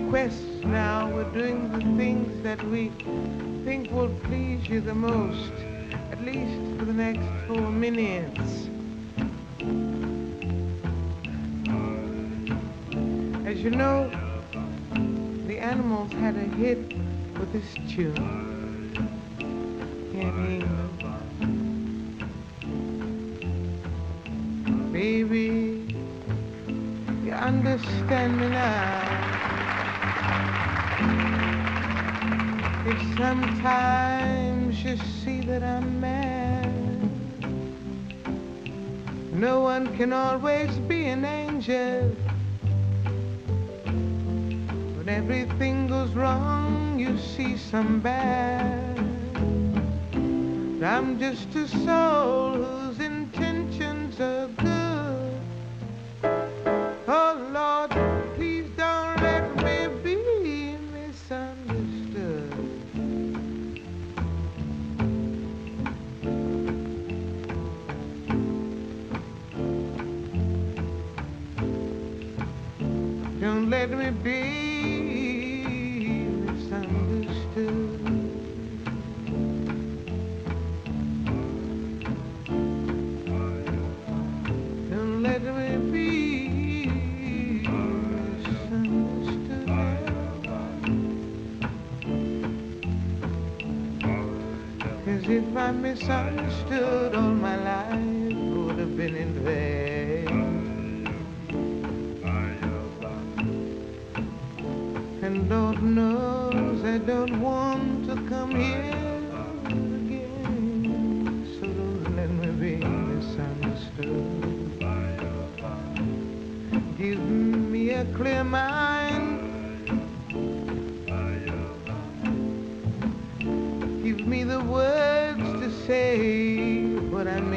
quest now. We're doing the things that we think will please you the most, at least for the next 4 minutes. As you know, the Animals had a hit with this tune. Can't hear you. Baby, you understand me now. If sometimes you see that I'm mad, no one can always be an angel. When everything goes wrong, you see some bad. I'm just a soul whose intentions are good. Oh Lord, please don't let me be misunderstood. Don't let me be misunderstood. Don't let me be misunderstood. 'Cause if I misunderstood, all my life would have been in vain. And Lord knows I don't want to come here again. So don't let me be misunderstood. Give me a clear mind. Give me the words to say what I mean.